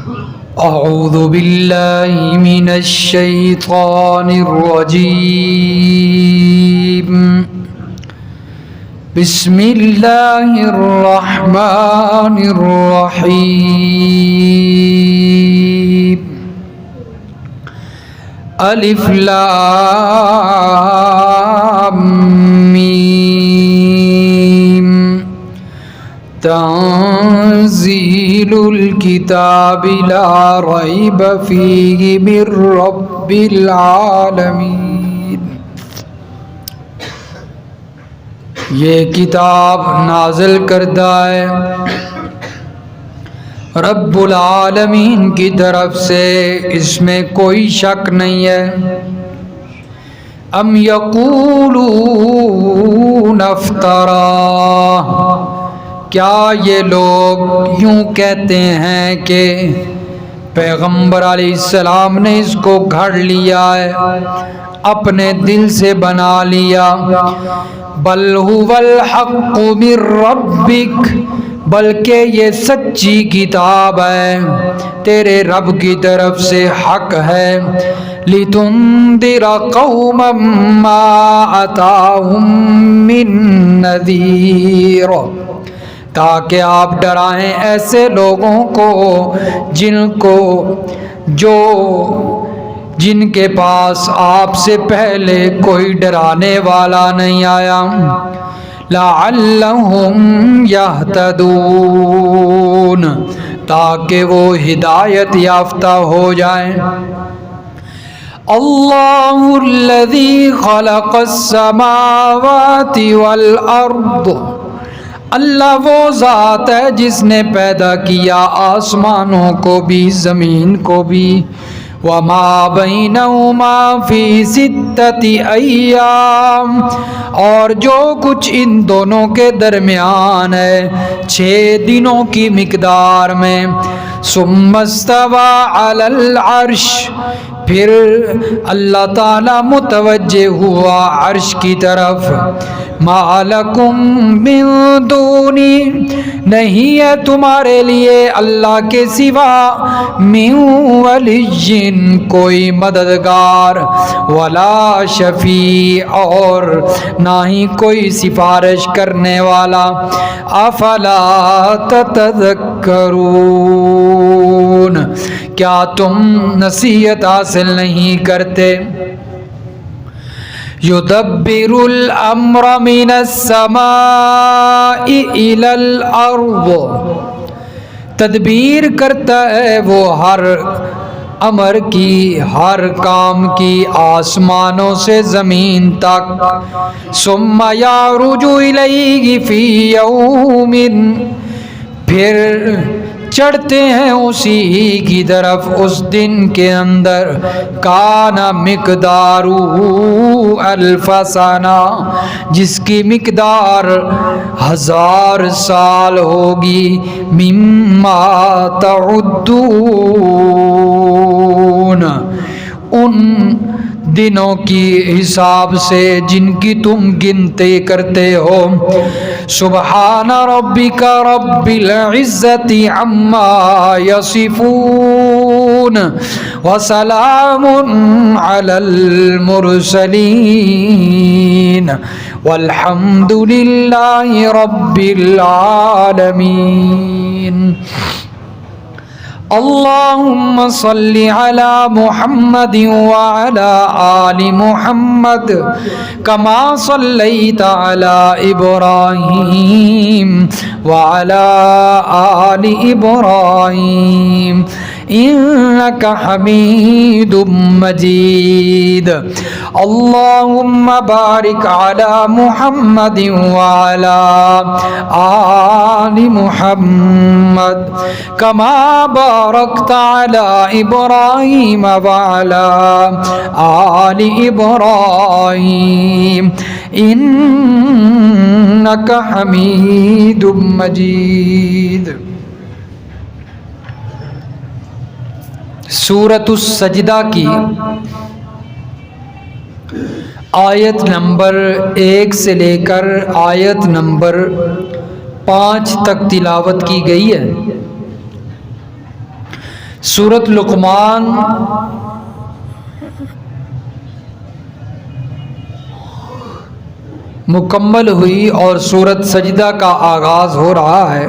أعوذ بالله من الشيطان الرجيم. بسم الله الرحمن الرحيم. ألف لام ميم. تنزيل الكتاب لا ريب فيه من رب العالمين. یہ کتاب نازل کردہ ہے رب العالمین کی طرف سے، اس میں کوئی شک نہیں ہے. ام یقولون افترا، کیا یہ لوگ یوں کہتے ہیں کہ پیغمبر علیہ السلام نے اس کو گھڑ لیا ہے، اپنے دل سے بنا لیا. بل هو الحق من ربک، بلکہ یہ سچی کتاب ہے تیرے رب کی طرف سے، حق ہے. لِتُنذِرَ قَوْمًا مَّا أَتَاهُم مِّن نَّذِيرٍ، تاکہ آپ ڈرائیں ایسے لوگوں کو جن کے پاس آپ سے پہلے کوئی ڈرانے والا نہیں آیا. لَعَلَّهُمْ يَهْتَدُونَ، تاکہ وہ ہدایت یافتہ ہو جائیں. اللہ الذی خلق السماوات والارض، اللہ وہ ذات ہے جس نے پیدا کیا آسمانوں کو بھی زمین کو بھی. وما بینہما فی ستۃ ایام، اور جو کچھ ان دونوں کے درمیان ہے 6 دنوں کی مقدار میں. ثم استوى علی العرش، پھر اللہ تعالی متوجہ ہوا عرش کی طرف. ما لکم من دونی، نہیں ہے تمہارے لیے اللہ کے سوا من ولی، کوئی مددگار، ولا شفیع، اور نہ ہی کوئی سفارش کرنے والا. افلا تتذکرون، کیا تم نصیحت حاصل نہیں کرتے؟ یدبر الامر من السماء الى الارض، تدبیر کرتا ہے وہ ہر امر کی، ہر کام کی، آسمانوں سے زمین تک. ثم یعرج الیہ فی یوم، پھر چڑھتے ہیں اسی کی طرف اس دن کے اندر. کان مقدارہ الف سنہ، جس کی مقدار 1000 سال ہوگی. مما تعدون، ان دنوں کی حساب سے جن کی تم گنتے کرتے ہو. سبحان ربک رب العزت عما یصفون، وسلام علی المرسلین، والحمد للہ رب العالمین. اللہم صل علی محمد وعلی آل محمد کما صلیت علی ابراہیم وعلی آل ابراہیم انک حمید مجید. اللہم بارک علی محمد وعلی آل محمد کما بارکت علی ابراہیم وعلی آل ابراہیم انک حمید مجید. سورۃ السجدہ کی آیت نمبر 1 سے لے کر آیت نمبر 5 تک تلاوت کی گئی ہے. سورۃ لقمان مکمل ہوئی اور سورۃ سجدہ کا آغاز ہو رہا ہے،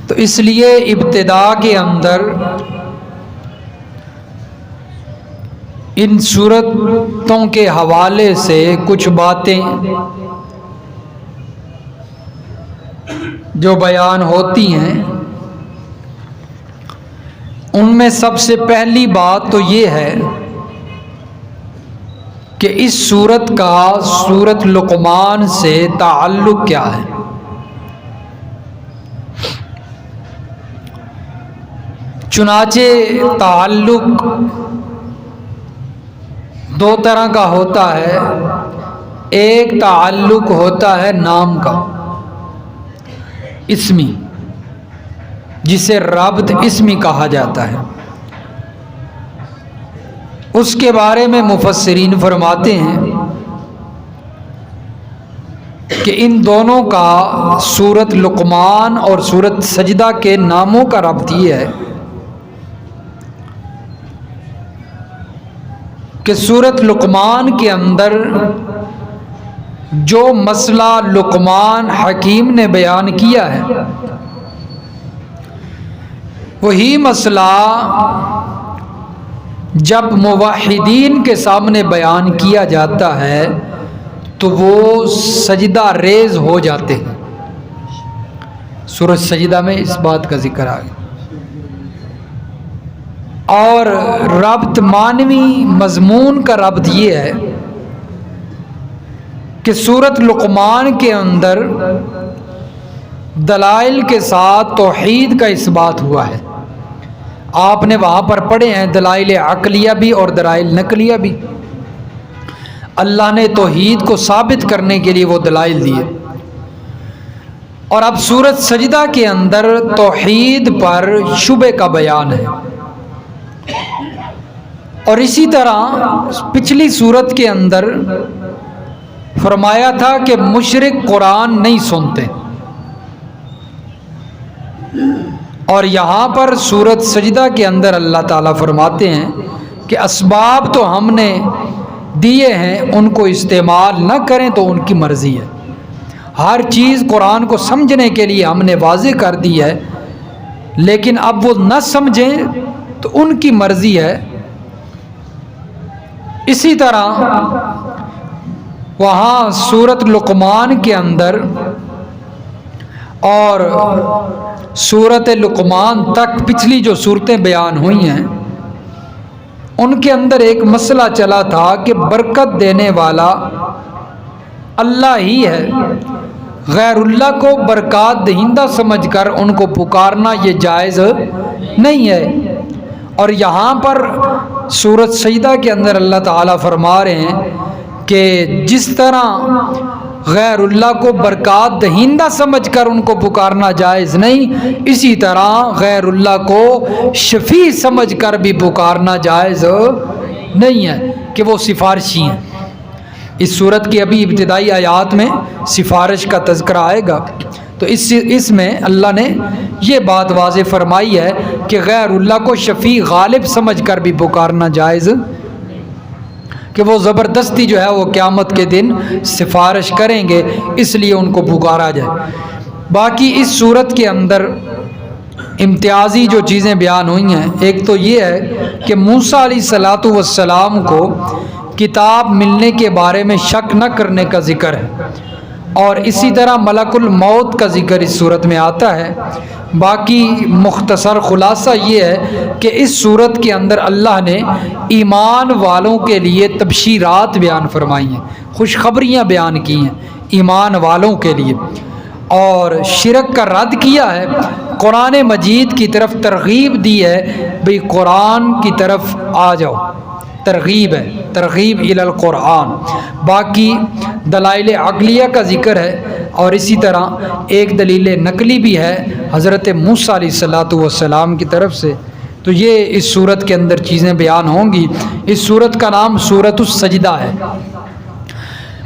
تو اس لیے ابتدا کے اندر ان سورتوں کے حوالے سے کچھ باتیں جو بیان ہوتی ہیں، ان میں سب سے پہلی بات تو یہ ہے کہ اس سورت کا سورۃ لقمان سے تعلق کیا ہے۔ چنانچہ تعلق دو طرح کا ہوتا ہے، ایک تعلق ہوتا ہے نام کا، اسمی، جسے ربط اسمی کہا جاتا ہے۔ اس کے بارے میں مفسرین فرماتے ہیں کہ ان دونوں کا سورۃ لقمان اور سورۃ سجدہ کے ناموں کا ربط یہ ہے کہ سورۃ لقمان کے اندر جو مسئلہ لقمان حکیم نے بیان کیا ہے، وہی مسئلہ جب موحدین کے سامنے بیان کیا جاتا ہے تو وہ سجدہ ریز ہو جاتے ہیں۔ سورۃ سجدہ میں اس بات کا ذکر آ گیا۔ اور ربط معنوی مضمون کا ربط یہ ہے کہ سورۃ لقمان کے اندر دلائل کے ساتھ توحید کا اثبات ہوا ہے۔ آپ نے وہاں پر پڑھے ہیں دلائل عقلیہ بھی اور دلائل نقلیہ بھی۔ اللہ نے توحید کو ثابت کرنے کے لیے وہ دلائل دیے، اور اب سورۃ سجدہ کے اندر توحید پر شبہ کا بیان ہے۔ اور اسی طرح پچھلی سورت کے اندر فرمایا تھا کہ مشرک قرآن نہیں سنتے، اور یہاں پر سورۃ سجدہ کے اندر اللہ تعالیٰ فرماتے ہیں کہ اسباب تو ہم نے دیے ہیں، ان کو استعمال نہ کریں تو ان کی مرضی ہے۔ ہر چیز قرآن کو سمجھنے کے لیے ہم نے واضح کر دی ہے، لیکن اب وہ نہ سمجھیں تو ان کی مرضی ہے۔ اسی طرح وہاں سورۃ لقمان کے اندر اور سورۃ لقمان تک پچھلی جو صورتیں بیان ہوئی ہیں، ان کے اندر ایک مسئلہ چلا تھا کہ برکت دینے والا اللہ ہی ہے، غیر اللہ کو برکات دہندہ سمجھ کر ان کو پکارنا یہ جائز نہیں ہے۔ اور یہاں پر سورۃ سجدہ کے اندر اللہ تعالیٰ فرما رہے ہیں کہ جس طرح غیر اللہ کو برکات دہندہ سمجھ کر ان کو پکارنا جائز نہیں، اسی طرح غیر اللہ کو شفیع سمجھ کر بھی پکارنا جائز نہیں ہے کہ وہ سفارشی ہیں۔ اس سورت کی ابھی ابتدائی آیات میں سفارش کا تذکرہ آئے گا، تو اس میں اللہ نے یہ بات واضح فرمائی ہے کہ غیر اللہ کو شفیع غالب سمجھ کر بھی پکارنا جائز، کہ وہ زبردستی جو ہے وہ قیامت کے دن سفارش کریں گے، اس لیے ان کو پکارا جائے۔ باقی اس صورت کے اندر امتیازی جو چیزیں بیان ہوئی ہیں، ایک تو یہ ہے کہ موسیٰ علیہ الصلوۃ والسلام کو کتاب ملنے کے بارے میں شک نہ کرنے کا ذکر ہے، اور اسی طرح ملک الموت کا ذکر اس صورت میں آتا ہے۔ باقی مختصر خلاصہ یہ ہے کہ اس صورت کے اندر اللہ نے ایمان والوں کے لیے تبشیرات بیان فرمائی ہیں، خوشخبریاں بیان کی ہیں ایمان والوں کے لیے، اور شرک کا رد کیا ہے، قرآن مجید کی طرف ترغیب دی ہے، بھئی قرآن کی طرف آ جاؤ، ترغیب ہے، ترغیب الی القرآن۔ باقی دلائل عقلیہ کا ذکر ہے، اور اسی طرح ایک دلیل نقلی بھی ہے حضرت موسیٰ علیہ السلام کی طرف سے۔ تو یہ اس صورت کے اندر چیزیں بیان ہوں گی۔ اس صورت کا نام سورۃ السجدہ ہے۔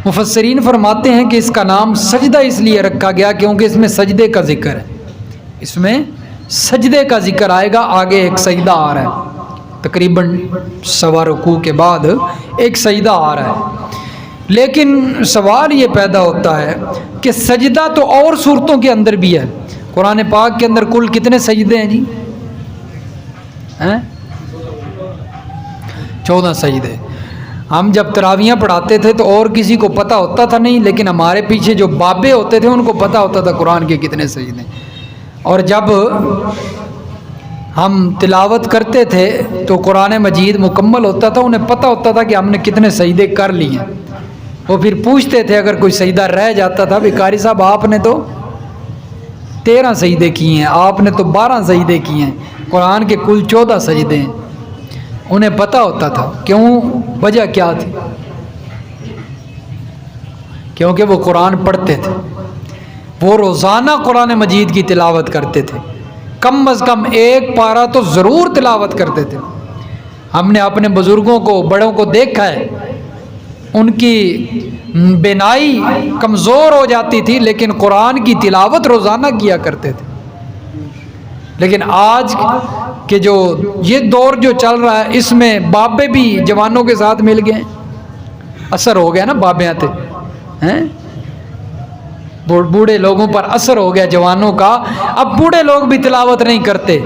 مفسرین فرماتے ہیں کہ اس کا نام سجدہ اس لیے رکھا گیا کیونکہ اس میں سجدے کا ذکر ہے، اس میں سجدے کا ذکر آئے گا، آگے ایک سجدہ آ رہا ہے، تقریباً سوا رکوع کے بعد ایک سجدہ آ رہا ہے۔ لیکن سوال یہ پیدا ہوتا ہے کہ سجدہ تو اور صورتوں کے اندر بھی ہے، قرآن پاک کے اندر کل کتنے سجدے ہیں جی؟ 14 سجدے۔ ہم جب تراویحاں پڑھاتے تھے تو اور کسی کو پتہ ہوتا تھا نہیں، لیکن ہمارے پیچھے جو بابے ہوتے تھے ان کو پتہ ہوتا تھا قرآن کے کتنے سجدے۔ اور جب ہم تلاوت کرتے تھے تو قرآن مجید مکمل ہوتا تھا، انہیں پتہ ہوتا تھا کہ ہم نے کتنے سجدے کر لیے ہیں۔ وہ پھر پوچھتے تھے اگر کوئی سجدہ رہ جاتا تھا، بھی قاری صاحب آپ نے تو 13 سجدے کیے ہیں، آپ نے تو 12 سجدے کیے ہیں، قرآن کے کل 14 سجدے ہیں۔ انہیں پتہ ہوتا تھا، کیوں؟ وجہ کیا تھی؟ کیونکہ وہ قرآن پڑھتے تھے، وہ روزانہ قرآن مجید کی تلاوت کرتے تھے، کم از کم ایک پارہ تو ضرور تلاوت کرتے تھے۔ ہم نے اپنے بزرگوں کو، بڑوں کو دیکھا ہے، ان کی بینائی کمزور ہو جاتی تھی لیکن قرآن کی تلاوت روزانہ کیا کرتے تھے۔ لیکن آج کہ جو یہ دور جو چل رہا ہے، اس میں بابے بھی جوانوں کے ساتھ مل گئے، اثر ہو گیا نا بابیاں تھے ہیں، بوڑھے لوگوں پر اثر ہو گیا جوانوں کا۔ اب بوڑھے لوگ بھی تلاوت نہیں کرتے،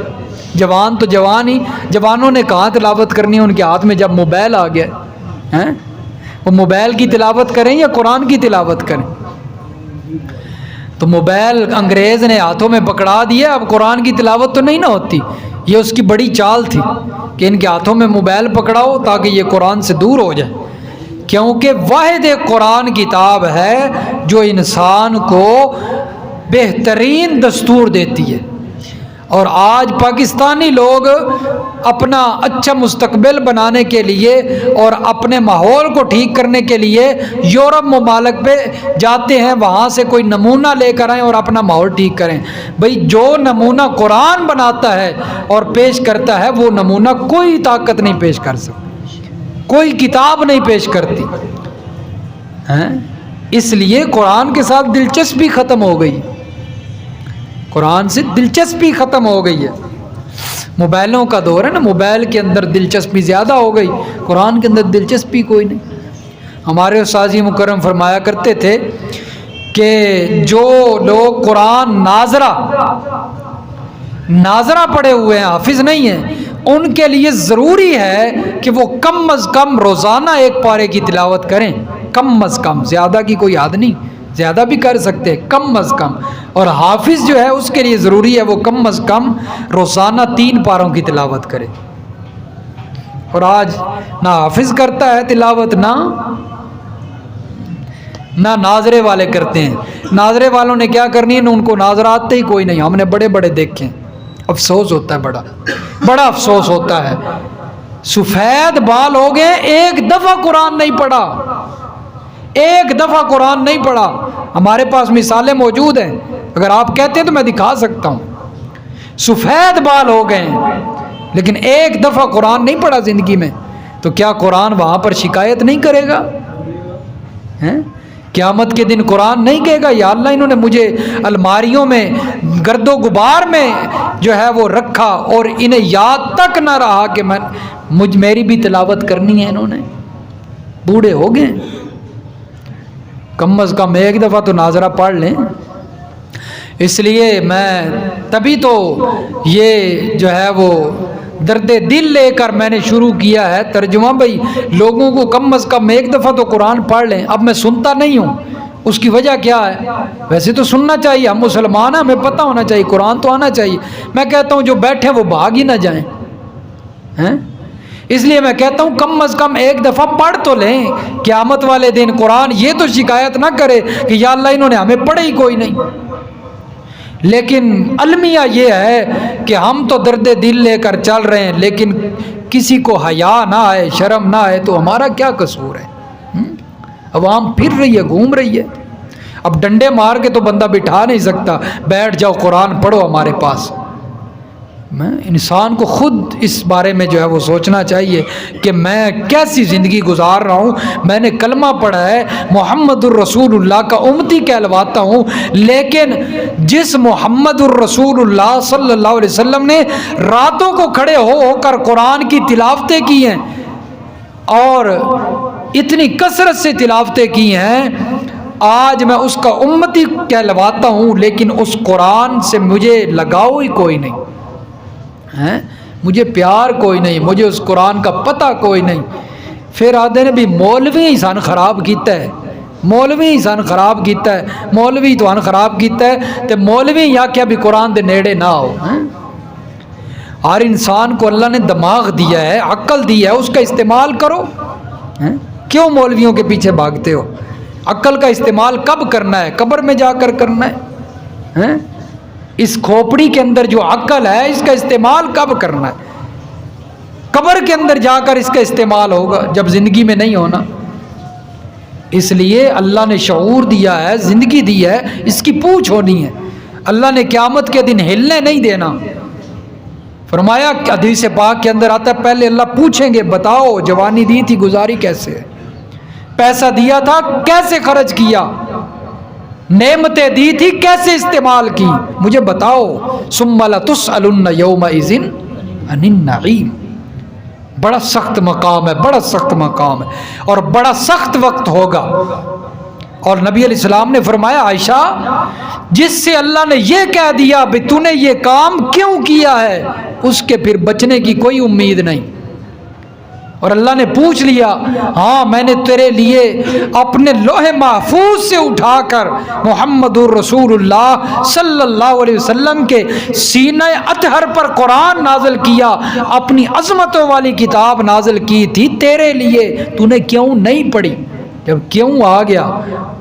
جوان تو جوان ہی، جوانوں نے کہاں تلاوت کرنی ہے؟ ان کے ہاتھ میں جب موبائل آ گیا ہیں، وہ موبائل کی تلاوت کریں یا قرآن کی تلاوت کریں؟ تو موبائل انگریز نے ہاتھوں میں پکڑا دیا، اب قرآن کی تلاوت تو نہیں نہ ہوتی۔ یہ اس کی بڑی چال تھی کہ ان کے ہاتھوں میں موبائل پکڑاؤ تاکہ یہ قرآن سے دور ہو جائے، کیونکہ واحد ایک قرآن کتاب ہے جو انسان کو بہترین دستور دیتی ہے۔ اور آج پاکستانی لوگ اپنا اچھا مستقبل بنانے کے لیے اور اپنے ماحول کو ٹھیک کرنے کے لیے یورپ ممالک پہ جاتے ہیں، وہاں سے کوئی نمونہ لے کر آئیں اور اپنا ماحول ٹھیک کریں۔ بھئی جو نمونہ قرآن بناتا ہے اور پیش کرتا ہے، وہ نمونہ کوئی طاقت نہیں پیش کر سکتی، کوئی کتاب نہیں پیش کرتی ہیں۔ اس لیے قرآن کے ساتھ دلچسپی ختم ہو گئی، قرآن سے دلچسپی ختم ہو گئی ہے۔ موبائلوں کا دور ہے نا، موبائل کے اندر دلچسپی زیادہ ہو گئی، قرآن کے اندر دلچسپی کوئی نہیں۔ ہمارے استاذ مکرم فرمایا کرتے تھے کہ جو لوگ قرآن ناظرہ پڑھے ہوئے ہیں، حافظ نہیں ہیں، ان کے لیے ضروری ہے کہ وہ کم از کم روزانہ ایک پارے کی تلاوت کریں، کم از کم، زیادہ کی کوئی حد نہیں، زیادہ بھی کر سکتے، کم از کم۔ اور حافظ جو ہے اس کے لیے ضروری ہے وہ کم از کم روزانہ 3 پاروں کی تلاوت کرے۔ اور آج نہ حافظ کرتا ہے تلاوت، نہ ناظرے والے کرتے ہیں۔ ناظرے والوں نے کیا کرنی ہے، ان کو ناظر آتے ہی کوئی نہیں، ہم نے بڑے بڑے دیکھے ہیں۔ افسوس ہوتا ہے، بڑا افسوس ہوتا ہے، سفید بال ہو گئے، ایک دفعہ قرآن نہیں پڑھا، ایک دفعہ قرآن نہیں پڑھا۔ ہمارے پاس مثالیں موجود ہیں، اگر آپ کہتے ہیں تو میں دکھا سکتا ہوں۔ سفید بال ہو گئے لیکن ایک دفعہ قرآن نہیں پڑھا زندگی میں، تو کیا قرآن وہاں پر شکایت نہیں کرے گا؟ قیامت کے دن قرآن نہیں کہے گا یا اللہ انہوں نے مجھے الماریوں میں گرد و غبار میں جو ہے وہ رکھا اور انہیں یاد تک نہ رہا کہ میری بھی تلاوت کرنی ہے؟ انہوں نے بوڑھے ہو گئے، کم از کم ایک دفعہ تو ناظرہ پڑھ لیں۔ اس لیے میں تبھی تو یہ جو ہے وہ درد دل لے کر میں نے شروع کیا ہے ترجمہ، بھائی لوگوں کو کم از کم ایک دفعہ تو قرآن پڑھ لیں۔ اب میں سنتا نہیں ہوں، اس کی وجہ کیا ہے؟ ویسے تو سننا چاہیے، ہم مسلمان ہیں، ہمیں پتہ ہونا چاہیے، قرآن تو آنا چاہیے۔ میں کہتا ہوں جو بیٹھے وہ بھاگ ہی نہ جائیں، اس لیے میں کہتا ہوں کم از کم ایک دفعہ پڑھ تو لیں، قیامت والے دن قرآن یہ تو شکایت نہ کرے کہ یا اللہ انہوں نے ہمیں پڑھے ہی کوئی نہیں۔ لیکن المیہ یہ ہے کہ ہم تو درد دل لے کر چل رہے ہیں، لیکن کسی کو حیا نہ آئے، شرم نہ آئے، تو ہمارا کیا قصور ہے؟ عوام پھر رہی ہے، گھوم رہی ہے۔ اب ڈنڈے مار کے تو بندہ بٹھا نہیں سکتا، بیٹھ جاؤ قرآن پڑھو ہمارے پاس، انسان کو خود اس بارے میں جو ہے وہ سوچنا چاہیے کہ میں کیسی زندگی گزار رہا ہوں. میں نے کلمہ پڑھا ہے, محمد الرسول اللہ کا امتی کہلواتا ہوں, لیکن جس محمد الرسول اللہ صلی اللہ علیہ وسلم نے راتوں کو کھڑے ہو کر قرآن کی تلاوتیں کی ہیں اور اتنی کثرت سے تلاوتیں کی ہیں, آج میں اس کا امتی کہلواتا ہوں, لیکن اس قرآن سے مجھے لگاؤ ہی کوئی نہیں ہے, مجھے پیار کوئی نہیں, مجھے اس قرآن کا پتہ کوئی نہیں. پھر آدھے نے بھی مولوی انسان خراب کیتا ہے, مولوی انسان خراب کیتا ہے, مولوی تو خراب کیتا ہے تے مولوی یا کیا بھی قرآن دے نیڑے نہ ہو. ہر انسان کو اللہ نے دماغ دیا ہے, عقل دی ہے, اس کا استعمال کرو. کیوں مولویوں کے پیچھے بھاگتے ہو؟ عقل کا استعمال کب کرنا ہے؟ قبر میں جا کر کرنا ہے. اس کھوپڑی کے اندر جو عقل ہے اس کا استعمال کب کرنا ہے؟ قبر کے اندر جا کر اس کا استعمال ہوگا, جب زندگی میں نہیں ہونا. اس لیے اللہ نے شعور دیا ہے, زندگی دی ہے, اس کی پوچھ ہونی ہے. اللہ نے قیامت کے دن ہلنے نہیں دینا. فرمایا حدیث پاک کے اندر آتا ہے پہلے اللہ پوچھیں گے بتاؤ جوانی دی تھی گزاری کیسے, پیسہ دیا تھا کیسے خرچ کیا, نعمتیں دی تھی کیسے استعمال کی, مجھے بتاؤ. ثم لتسألن یومئذ عن النعیم. بڑا سخت مقام ہے, بڑا سخت مقام ہے اور بڑا سخت وقت ہوگا. اور نبی علیہ السلام نے فرمایا عائشہ جس سے اللہ نے یہ کہہ دیا بھئی تو نے یہ کام کیوں کیا ہے, اس کے پھر بچنے کی کوئی امید نہیں. اور اللہ نے پوچھ لیا ہاں میں نے تیرے لیے اپنے لوح محفوظ سے اٹھا کر محمد الرسول اللہ صلی اللہ علیہ وسلم کے سینہ اطہر پر قرآن نازل کیا, اپنی عظمتوں والی کتاب نازل کی تھی تیرے لیے, تو نے کیوں نہیں پڑھی؟ جب کیوں آ گیا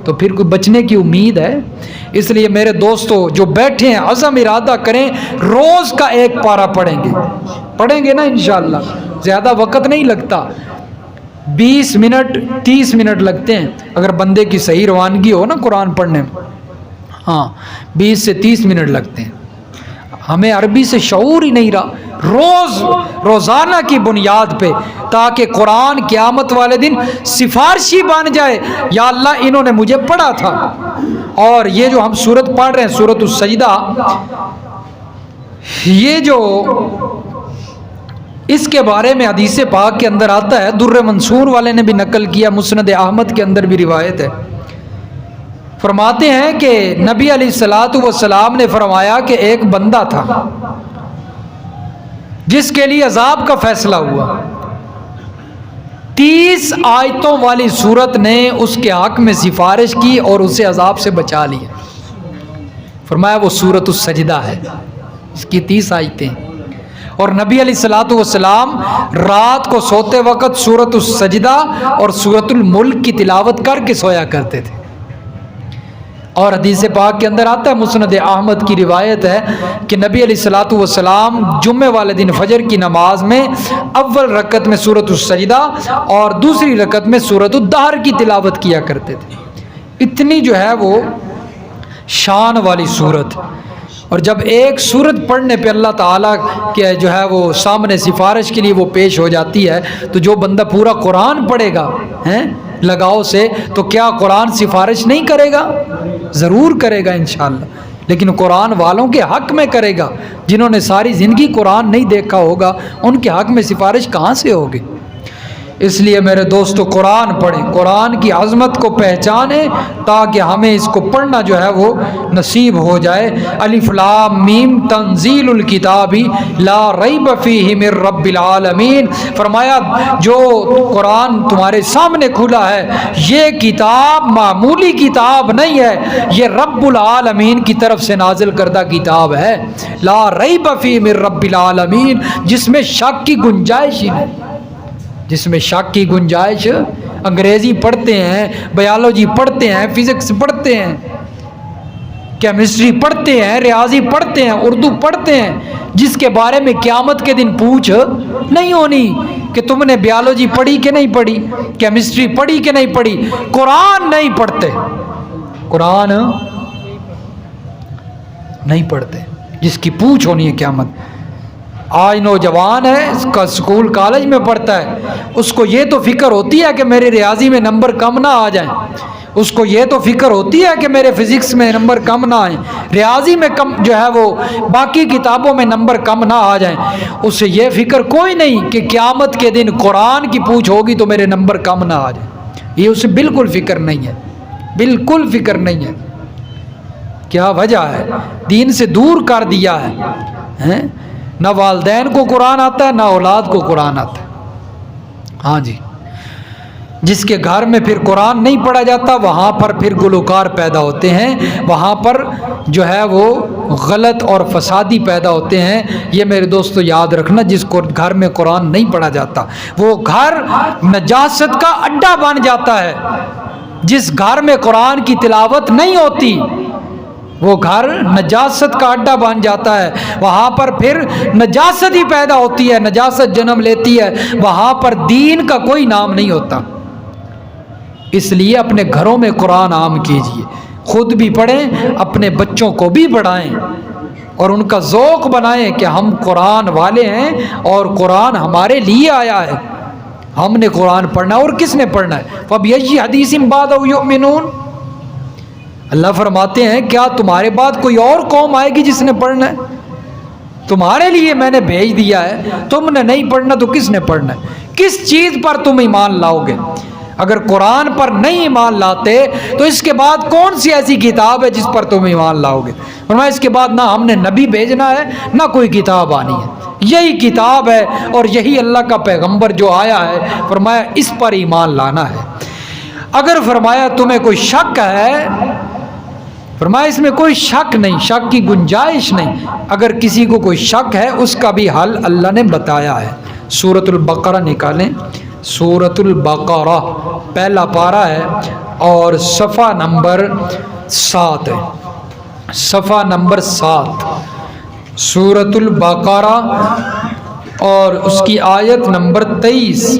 تو پھر کوئی بچنے کی امید ہے؟ اس لیے میرے دوستو جو بیٹھے ہیں عزم ارادہ کریں, روز کا ایک پارہ پڑھیں گے نا انشاءاللہ. زیادہ وقت نہیں لگتا, 20 منٹ 30 منٹ لگتے ہیں اگر بندے کی صحیح روانگی ہو نا قرآن پڑھنے میں. ہاں 20 سے 30 منٹ لگتے ہیں. ہمیں عربی سے شعور ہی نہیں رہا. روزانہ کی بنیاد پہ, تاکہ قرآن قیامت والے دن سفارشی بن جائے, یا اللہ انہوں نے مجھے پڑھا تھا. اور یہ جو ہم سورت پڑھ رہے ہیں سورۃ السجدہ, یہ جو اس کے بارے میں حدیث پاک کے اندر آتا ہے, در منصور والے نے بھی نقل کیا, مسند احمد کے اندر بھی روایت ہے. فرماتے ہیں کہ نبی علیہ الصلوۃ والسلام نے فرمایا کہ ایک بندہ تھا جس کے لیے عذاب کا فیصلہ ہوا. 30 آیتوں والی سورت نے اس کے حق میں سفارش کی اور اسے عذاب سے بچا لیا. فرمایا وہ سورۃ السجدہ ہے, اس کی 30 آیتیں. اور نبی علیہ الصلوۃ والسلام رات کو سوتے وقت سورۃ السجدہ اور سورۃ الملک کی تلاوت کر کے سویا کرتے تھے. اور حدیث پاک کے اندر آتا ہے, مسند احمد کی روایت ہے کہ نبی علیہ الصلوۃ والسلام جمعے والے دن فجر کی نماز میں اول رکعت میں سورۃ السجدہ اور دوسری رکعت میں سورۃ الدہر کی تلاوت کیا کرتے تھے. اتنی جو ہے وہ شان والی صورت. اور جب ایک صورت پڑھنے پہ اللہ تعالیٰ کے جو ہے وہ سامنے سفارش کے لیے وہ پیش ہو جاتی ہے, تو جو بندہ پورا قرآن پڑھے گا لگاؤ سے, تو کیا قرآن سفارش نہیں کرے گا؟ ضرور کرے گا انشاءاللہ, لیکن قرآن والوں کے حق میں کرے گا. جنہوں نے ساری زندگی قرآن نہیں دیکھا ہوگا ان کے حق میں سفارش کہاں سے ہوگی؟ اس لیے میرے دوستو قرآن پڑھیں, قرآن کی عظمت کو پہچانیں تاکہ ہمیں اس کو پڑھنا جو ہے وہ نصیب ہو جائے. الف لام میم تنزیل الکتاب لا ریب فیہ من رب العالمین. فرمایا جو قرآن تمہارے سامنے کھلا ہے یہ کتاب معمولی کتاب نہیں ہے, یہ رب العالمین کی طرف سے نازل کردہ کتاب ہے. لا ریب فیہ من رب العالمین, جس میں شک کی گنجائش ہی نہیں, جس میں شک کی گنجائش. انگریزی پڑھتے ہیں, بایولوجی پڑھتے ہیں, فزکس پڑھتے ہیں, کیمسٹری پڑھتے ہیں, ریاضی پڑھتے ہیں, اردو پڑھتے ہیں, جس کے بارے میں قیامت کے دن پوچھ نہیں ہونی کہ تم نے بایولوجی پڑھی کہ نہیں پڑھی, کیمسٹری پڑھی کہ نہیں پڑھی. قرآن نہیں پڑھتے, قرآن نہیں پڑھتے, جس کی پوچھ ہونی ہے قیامت. آج نوجوان ہے، اس کا اسکول کالج میں پڑھتا ہے، اس کو یہ تو فکر ہوتی ہے کہ میرے ریاضی میں نمبر کم نہ آ جائیں، اس کو یہ تو فکر ہوتی ہے کہ میرے فزکس میں نمبر کم نہ آئیں، ریاضی میں کم جو ہے وہ باقی کتابوں میں نمبر کم نہ آ جائیں، اسے یہ فکر کوئی نہیں کہ قیامت کے دن قرآن کی پوچھ ہوگی تو میرے نمبر کم نہ آ جائیں، یہ اسے بالکل فکر نہیں ہے، بالکل فکر نہیں ہے۔ کیا وجہ ہے؟ دین سے دور کر دیا ہے۔ نہ والدین کو قرآن آتا ہے، نہ اولاد کو قرآن آتا ہے۔ ہاں جی، جس کے گھر میں پھر قرآن نہیں پڑھا جاتا وہاں پر پھر گلوکار پیدا ہوتے ہیں، وہاں پر جو ہے وہ غلط اور فسادی پیدا ہوتے ہیں۔ یہ میرے دوستو یاد رکھنا، جس کو گھر میں قرآن نہیں پڑھا جاتا وہ گھر نجاست کا اڈا بن جاتا ہے۔ جس گھر میں قرآن کی تلاوت نہیں ہوتی وہ گھر نجاست کا اڈا بن جاتا ہے، وہاں پر پھر نجاست ہی پیدا ہوتی ہے، نجاست جنم لیتی ہے، وہاں پر دین کا کوئی نام نہیں ہوتا۔ اس لیے اپنے گھروں میں قرآن عام کیجیے، خود بھی پڑھیں، اپنے بچوں کو بھی پڑھائیں اور ان کا ذوق بنائیں کہ ہم قرآن والے ہیں اور قرآن ہمارے لیے آیا ہے، ہم نے قرآن پڑھنا ہے۔ اور کس نے پڑھنا ہے؟ فَبِأَيِّ حَدِيثٍ بَعْدَهُ يُؤْمِنُونَ۔ اللہ فرماتے ہیں کیا تمہارے بعد کوئی اور قوم آئے گی جس نے پڑھنا ہے؟ تمہارے لیے میں نے بھیج دیا ہے، تم نے نہیں پڑھنا تو کس نے پڑھنا ہے؟ کس چیز پر تم ایمان لاؤ گے؟ اگر قرآن پر نہیں ایمان لاتے تو اس کے بعد کون سی ایسی کتاب ہے جس پر تم ایمان لاؤ گے؟ فرمایا اس کے بعد نہ ہم نے نبی بھیجنا ہے نہ کوئی کتاب آنی ہے، یہی کتاب ہے اور یہی اللہ کا پیغمبر جو آیا ہے، فرمایا اس پر ایمان لانا ہے۔ اگر فرمایا تمہیں کوئی شک ہے، فرمایا اس میں کوئی شک نہیں، شک کی گنجائش نہیں، اگر کسی کو کوئی شک ہے اس کا بھی حل اللہ نے بتایا ہے۔ سورۃ البقرہ نکالیں، سورۃ البقرہ پہلا پارہ ہے اور صفحہ نمبر 7 ہے، صفحہ نمبر 7 سورۃ البقرہ اور اس کی آیت نمبر 23۔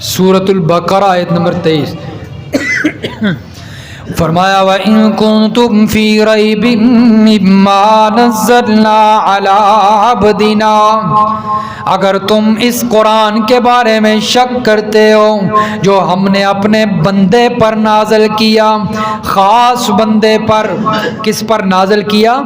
سورۃ البقرہ آیت نمبر 23 فرمایا وَإِن كُنتُمْ فِي رَيْبٍ مِّمَّا نَزَّلْنَا عَلَىٰ عَبْدِنَا، اگر تم اس قرآن کے بارے میں شک کرتے ہو جو ہم نے اپنے بندے پر نازل کیا، خاص بندے پر، کس پر نازل کیا؟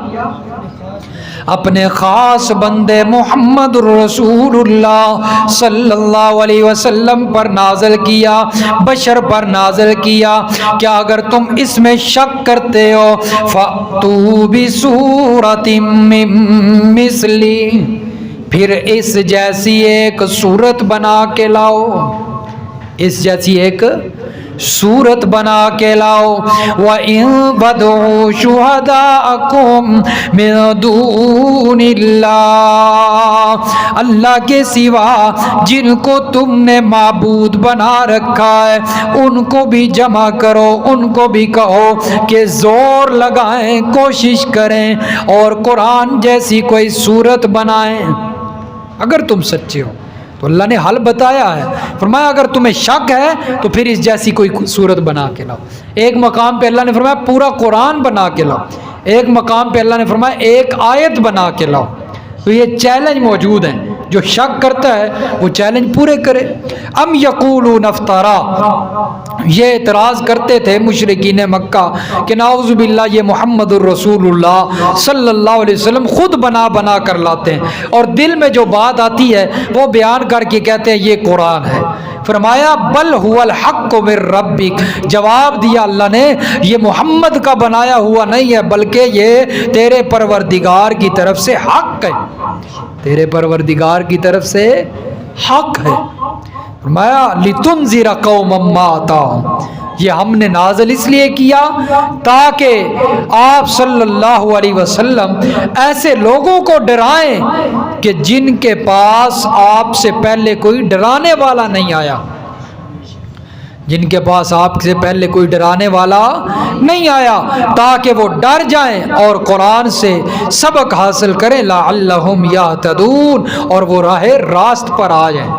اپنے خاص بندے محمد رسول اللہ صلی اللہ علیہ وسلم پر نازل کیا، بشر پر نازل کیا، کیا اگر تم اس میں شک کرتے ہو فَأْتُوا بِسُورَةٍ مِّن مِّثْلِهِ، پھر اس جیسی ایک صورت بنا کے لاؤ، اس جیسی ایک صورت بنا کے لاؤ۔ وَإِن بَدْعُوا شُهَدَاءَكُم مِّن دُونِ اللَّهِ، اللہ کے سوا جن کو تم نے معبود بنا رکھا ہے ان کو بھی جمع کرو، ان کو بھی کہو کہ زور لگائیں، کوشش کریں اور قرآن جیسی کوئی صورت بنائیں اگر تم سچے ہو۔ تو اللہ نے حل بتایا ہے، فرمایا اگر تمہیں شک ہے تو پھر اس جیسی کوئی صورت بنا کے لاؤ۔ ایک مقام پہ اللہ نے فرمایا پورا قرآن بنا کے لاؤ، ایک مقام پہ اللہ نے فرمایا ایک آیت بنا کے لاؤ۔ تو یہ چیلنج موجود ہیں، جو شک کرتا ہے وہ چیلنج پورے کرے۔ ام یقولون افترا، یہ اعتراض کرتے تھے مشرکین مکہ کہ نعوذ باللہ یہ محمد الرسول اللہ صلی اللہ علیہ وسلم خود بنا بنا کر لاتے ہیں اور دل میں جو بات آتی ہے وہ بیان کر کے کہتے ہیں یہ قرآن ہے۔ فرمایا بل هو الحق من ربک، جواب دیا اللہ نے یہ محمد کا بنایا ہوا نہیں ہے بلکہ یہ تیرے پروردگار کی طرف سے حق ہے، تیرے پروردگار کی طرف سے حق ہے۔ فرمایا لِتُنذِرَ قَوْمًا مَّا أَتَاهُمْ، یہ ہم نے نازل اس لیے کیا تاکہ آپ صلی اللہ علیہ وسلم ایسے لوگوں کو ڈرائیں کہ جن کے پاس آپ سے پہلے کوئی ڈرانے والا نہیں آیا، جن کے پاس آپ سے پہلے کوئی ڈرانے والا نہیں آیا، تاکہ وہ ڈر جائیں اور قرآن سے سبق حاصل کریں، لعلہم یہتدون، اور وہ راہ راست پر آ جائیں۔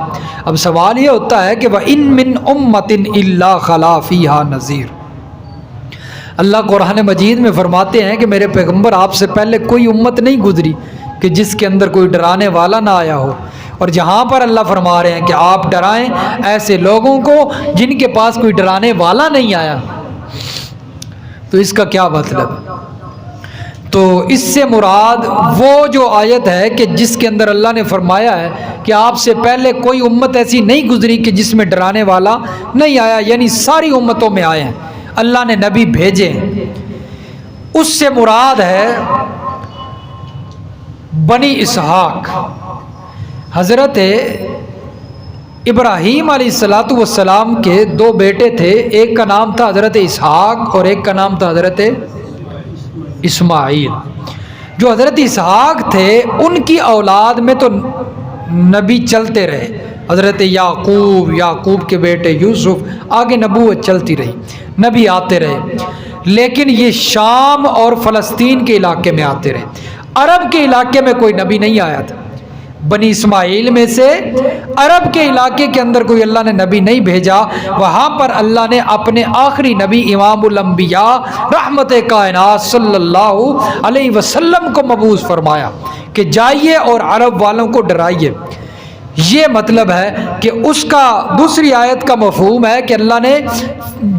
اب سوال یہ ہوتا ہے کہ وَإِن مِّن أُمَّةٍ إِلَّا خَلَا فِيهَا نَذِيرٌ، اللہ قرآن مجید میں فرماتے ہیں کہ میرے پیغمبر آپ سے پہلے کوئی امت نہیں گزری کہ جس کے اندر کوئی ڈرانے والا نہ آیا ہو، اور جہاں پر اللہ فرما رہے ہیں کہ آپ ڈرائیں ایسے لوگوں کو جن کے پاس کوئی ڈرانے والا نہیں آیا، تو اس کا کیا مطلب ہے؟ تو اس سے مراد وہ جو آیت ہے کہ جس کے اندر اللہ نے فرمایا ہے کہ آپ سے پہلے کوئی امت ایسی نہیں گزری کہ جس میں ڈرانے والا نہیں آیا، یعنی ساری امتوں میں آئے ہیں، اللہ نے نبی بھیجے ہیں۔ اس سے مراد ہے بنی اسحاق۔ حضرت ابراہیم علیہ السلام کے دو بیٹے تھے، ایک کا نام تھا حضرت اسحاق اور ایک کا نام تھا حضرت اسماعیل۔ جو حضرت اسحاق تھے ان کی اولاد میں تو نبی چلتے رہے، حضرت یعقوب کے بیٹے یوسف، آگے نبوت چلتی رہی، نبی آتے رہے، لیکن یہ شام اور فلسطین کے علاقے میں آتے رہے، عرب کے علاقے میں کوئی نبی نہیں آیا تھا۔ بنی اسماعیل میں سے عرب کے علاقے کے اندر کوئی اللہ نے نبی نہیں بھیجا، وہاں پر اللہ نے اپنے آخری نبی امام الانبیاء رحمت کائنات صلی اللہ علیہ وسلم کو مبعوث فرمایا کہ جائیے اور عرب والوں کو ڈرائیے۔ یہ مطلب ہے کہ اس کا دوسری آیت کا مفہوم ہے کہ اللہ نے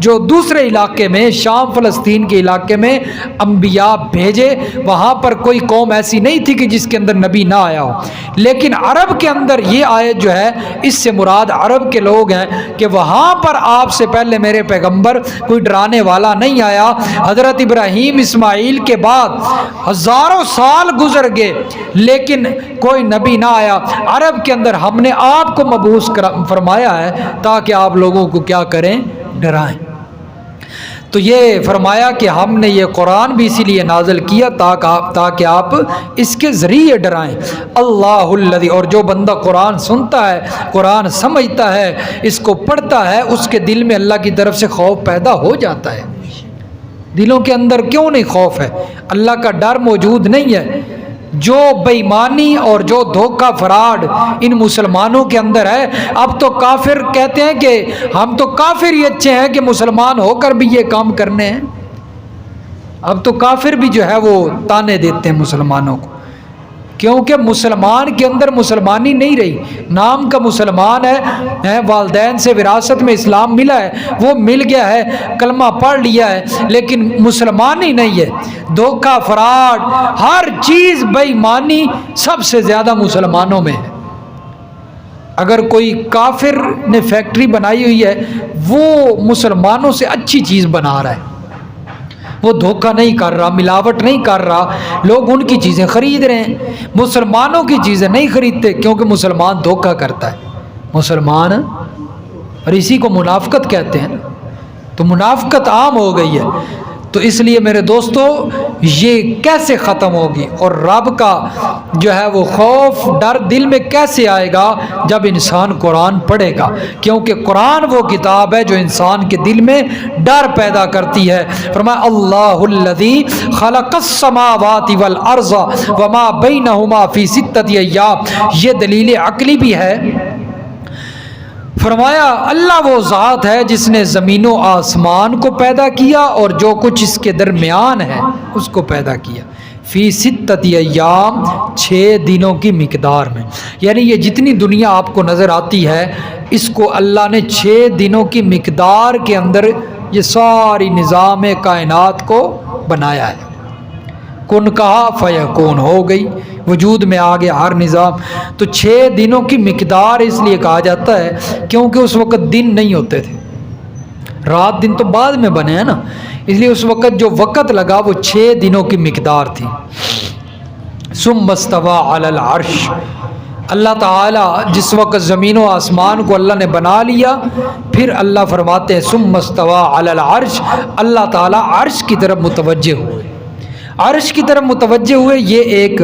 جو دوسرے علاقے میں شام فلسطین کے علاقے میں انبیاء بھیجے، وہاں پر کوئی قوم ایسی نہیں تھی کہ جس کے اندر نبی نہ آیا ہو، لیکن عرب کے اندر یہ آیت جو ہے اس سے مراد عرب کے لوگ ہیں کہ وہاں پر آپ سے پہلے میرے پیغمبر کوئی ڈرانے والا نہیں آیا۔ حضرت ابراہیم اسماعیل کے بعد ہزاروں سال گزر گئے لیکن کوئی نبی نہ آیا، عرب کے اندر ہم نے آپ کو مبعوث فرمایا ہے تاکہ آپ لوگوں کو کیا کریں؟ ڈرائیں۔ تو یہ فرمایا کہ ہم نے یہ قرآن بھی اسی لیے نازل کیا تاکہ آپ اس کے ذریعے ڈرائیں۔ اللہ الذی، اور جو بندہ قرآن سنتا ہے، قرآن سمجھتا ہے، اس کو پڑھتا ہے، اس کے دل میں اللہ کی طرف سے خوف پیدا ہو جاتا ہے۔ دلوں کے اندر کیوں نہیں خوف ہے؟ اللہ کا ڈر موجود نہیں ہے۔ جو بے ایمانی اور جو دھوکہ فراڈ ان مسلمانوں کے اندر ہے، اب تو کافر کہتے ہیں کہ ہم تو کافر ہی اچھے ہیں کہ مسلمان ہو کر بھی یہ کام کرنے ہیں۔ اب تو کافر بھی جو ہے وہ تانے دیتے ہیں مسلمانوں کو، کیونکہ مسلمان کے اندر مسلمانی نہیں رہی، نام کا مسلمان ہے، والدین سے وراثت میں اسلام ملا ہے، وہ مل گیا ہے، کلمہ پڑھ لیا ہے، لیکن مسلمان ہی نہیں ہے۔ دھوکہ فراڈ ہر چیز بے ایمانی سب سے زیادہ مسلمانوں میں ہے۔ اگر کوئی کافر نے فیکٹری بنائی ہوئی ہے، وہ مسلمانوں سے اچھی چیز بنا رہا ہے، وہ دھوکہ نہیں کر رہا، ملاوٹ نہیں کر رہا، لوگ ان کی چیزیں خرید رہے ہیں، مسلمانوں کی چیزیں نہیں خریدتے کیونکہ مسلمان دھوکہ کرتا ہے مسلمان، اور اسی کو منافقت کہتے ہیں۔ تو منافقت عام ہو گئی ہے، تو اس لیے میرے دوستو یہ کیسے ختم ہوگی اور رب کا جو ہے وہ خوف ڈر دل میں کیسے آئے گا؟ جب انسان قرآن پڑھے گا، کیونکہ قرآن وہ کتاب ہے جو انسان کے دل میں ڈر پیدا کرتی ہے۔ فرمایا اللہ الذی خلق السماوات والارض وما بینہما فی ستۃ ایام، یہ دلیل عقلی بھی ہے۔ فرمایا اللہ وہ ذات ہے جس نے زمین و آسمان کو پیدا کیا اور جو کچھ اس کے درمیان ہے اس کو پیدا کیا، فی ستۃ ایام، 6 دنوں کی مقدار میں، یعنی یہ جتنی دنیا آپ کو نظر آتی ہے اس کو اللہ نے 6 دنوں کی مقدار کے اندر یہ ساری نظام کائنات کو بنایا ہے۔ کن کہا فیکون، ہو گئی، وجود میں آ گیا ہر نظام۔ تو 6 دنوں کی مقدار اس لیے کہا جاتا ہے کیونکہ اس وقت دن نہیں ہوتے تھے، رات دن تو بعد میں بنے ہیں نا، اس لیے اس وقت جو وقت لگا وہ 6 دنوں کی مقدار تھی۔ ثم استوى علی العرش، اللہ تعالیٰ جس وقت زمین و آسمان کو اللہ نے بنا لیا، پھر اللہ فرماتے ہیں ثم استوى علی العرش، اللہ تعالیٰ عرش کی طرف متوجہ ہوئے، عرش کی طرف متوجہ ہوئے۔ یہ ایک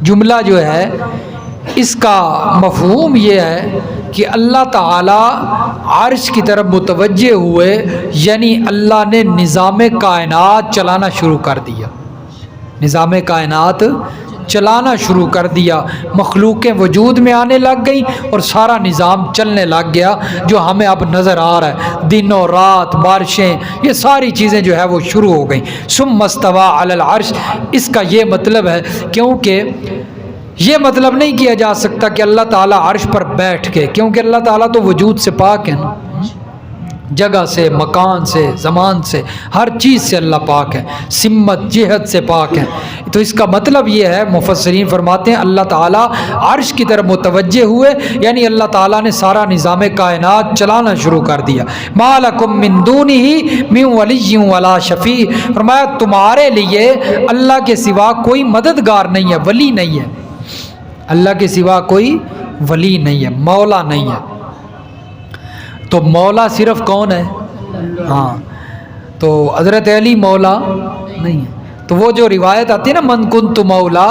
جملہ جو ہے اس کا مفہوم یہ ہے کہ اللہ تعالیٰ عرش کی طرف متوجہ ہوئے، یعنی اللہ نے نظام کائنات چلانا شروع کر دیا، نظام کائنات چلانا شروع کر دیا، مخلوقیں وجود میں آنے لگ گئیں اور سارا نظام چلنے لگ گیا جو ہمیں اب نظر آ رہا ہے، دن و رات، بارشیں، یہ ساری چیزیں جو ہے وہ شروع ہو گئیں۔ ثم استوى علی العرش، اس کا یہ مطلب ہے، کیونکہ یہ مطلب نہیں کیا جا سکتا کہ اللہ تعالیٰ عرش پر بیٹھ کے، کیونکہ اللہ تعالیٰ تو وجود سے پاک ہے نا، جگہ سے، مکان سے، زمان سے، ہر چیز سے اللہ پاک ہے، سمت جہت سے پاک ہے۔ تو اس کا مطلب یہ ہے، مفسرین فرماتے ہیں اللہ تعالیٰ عرش کی طرف متوجہ ہوئے، یعنی اللہ تعالیٰ نے سارا نظام کائنات چلانا شروع کر دیا۔ ما لکم من دونہ من ولی ولا شفیع، فرمایا تمہارے لیے اللہ کے سوا کوئی مددگار نہیں ہے، ولی نہیں ہے، اللہ کے سوا کوئی ولی نہیں ہے، مولا نہیں ہے۔ تو مولا صرف کون ہے؟ ہاں، تو حضرت علی مولا نہیں ہے۔ تو وہ جو روایت آتی ہے نا، من کنت مولا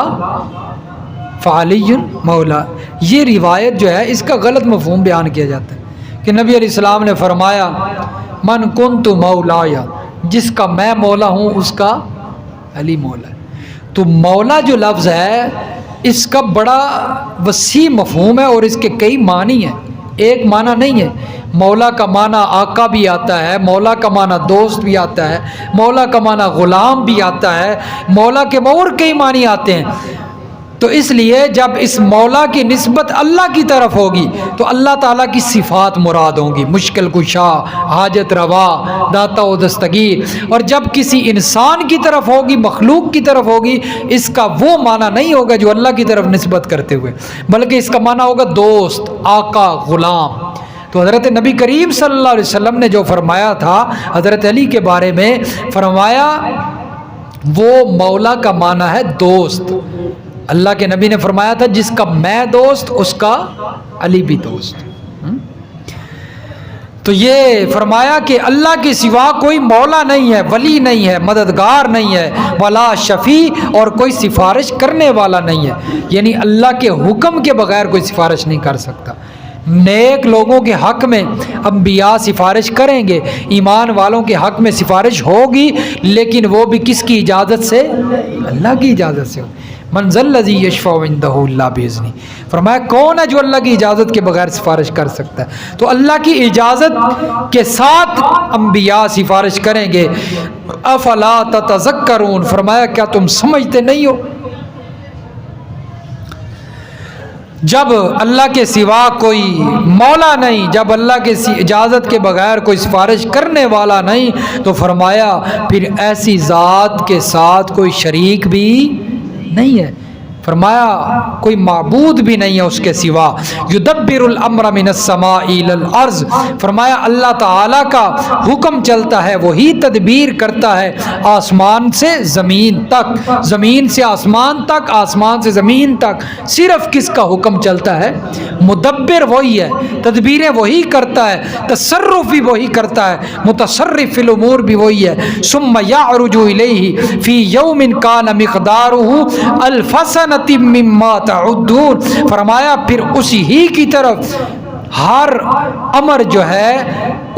فعلی مولا، یہ روایت جو ہے اس کا غلط مفہوم بیان کیا جاتا ہے کہ نبی علیہ السلام نے فرمایا من کنت مولایا، جس کا میں مولا ہوں اس کا علی مولا ہے۔ تو مولا جو لفظ ہے اس کا بڑا وسیع مفہوم ہے اور اس کے کئی معنی ہیں، ایک معنی نہیں ہے۔ مولا کا معنی آقا بھی آتا ہے، مولا کا معنی دوست بھی آتا ہے، مولا کا معنی غلام بھی آتا ہے، مولا کے اور کئی معنی آتے ہیں۔ تو اس لیے جب اس مولا کی نسبت اللہ کی طرف ہوگی تو اللہ تعالیٰ کی صفات مراد ہوں گی، مشکل کشا، حاجت روا، داتا و دستگیر۔ اور جب کسی انسان کی طرف ہوگی، مخلوق کی طرف ہوگی، اس کا وہ معنی نہیں ہوگا جو اللہ کی طرف نسبت کرتے ہوئے، بلکہ اس کا معنی ہوگا دوست، آقا، غلام۔ تو حضرت نبی کریم صلی اللہ علیہ وسلم نے جو فرمایا تھا حضرت علی کے بارے میں، فرمایا وہ مولا کا معنی ہے دوست۔ اللہ کے نبی نے فرمایا تھا جس کا میں دوست اس کا علی بھی دوست۔ تو یہ فرمایا کہ اللہ کے سوا کوئی مولا نہیں ہے، ولی نہیں ہے، مددگار نہیں ہے، ولا شفیع، اور کوئی سفارش کرنے والا نہیں ہے، یعنی اللہ کے حکم کے بغیر کوئی سفارش نہیں کر سکتا۔ نیک لوگوں کے حق میں انبیاء سفارش کریں گے، ایمان والوں کے حق میں سفارش ہوگی، لیکن وہ بھی کس کی اجازت سے؟ اللہ کی اجازت سے۔ من ذا الذی یشفع عندہ الا باذنہ، فرمایا کون ہے جو اللہ کی اجازت کے بغیر سفارش کر سکتا ہے؟ تو اللہ کی اجازت کے ساتھ انبیاء سفارش کریں گے۔ افلا تتذکرون، فرمایا کیا تم سمجھتے نہیں ہو؟ جب اللہ کے سوا کوئی مولا نہیں، جب اللہ کے اجازت کے بغیر کوئی سفارش کرنے والا نہیں، تو فرمایا پھر ایسی ذات کے ساتھ کوئی شریک بھی نہیں ہے، فرمایا کوئی معبود بھی نہیں ہے اس کے سوا۔ یدبر الامر من السماء الى الارض، فرمایا اللہ تعالیٰ کا حکم چلتا ہے، وہی تدبیر کرتا ہے آسمان سے زمین تک، زمین سے آسمان تک، آسمان سے زمین تک۔ صرف کس کا حکم چلتا ہے؟ مدبر وہی ہے، تدبیریں وہی کرتا ہے، تصرف بھی وہی کرتا ہے، متصرف فی الامور بھی وہی ہے۔ ثم یعرج الیہ فی یوم کان مقدارہ الف سنۃ مما تعدون، فرمایا پھر اسی ہی کی طرف ہر امر جو ہے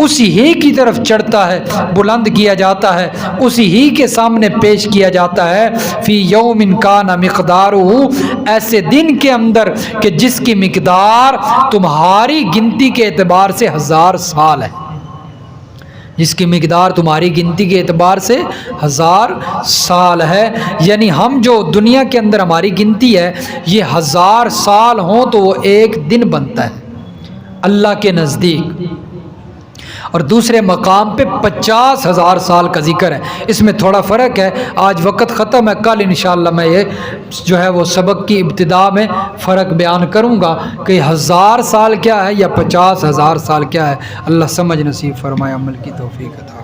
اسی ہی کی طرف چڑھتا ہے، بلند کیا جاتا ہے، اسی ہی کے سامنے پیش کیا جاتا ہے۔ فی یوم کان مقدارہ، ایسے دن کے اندر کہ جس کی مقدار تمہاری گنتی کے اعتبار سے 1000 سال ہے، جس کی مقدار تمہاری گنتی کے اعتبار سے 1000 سال ہے۔ یعنی ہم جو دنیا کے اندر ہماری گنتی ہے یہ 1000 سال ہوں تو وہ ایک دن بنتا ہے اللہ کے نزدیک، اور دوسرے مقام پہ 50,000 سال کا ذکر ہے۔ اس میں تھوڑا فرق ہے، آج وقت ختم ہے، کل انشاءاللہ میں یہ جو ہے وہ سبق کی ابتدا میں فرق بیان کروں گا کہ 1000 سال کیا ہے یا 50,000 سال کیا ہے۔ اللہ سمجھ نصیب فرمائے، عمل کی توفیق عطا۔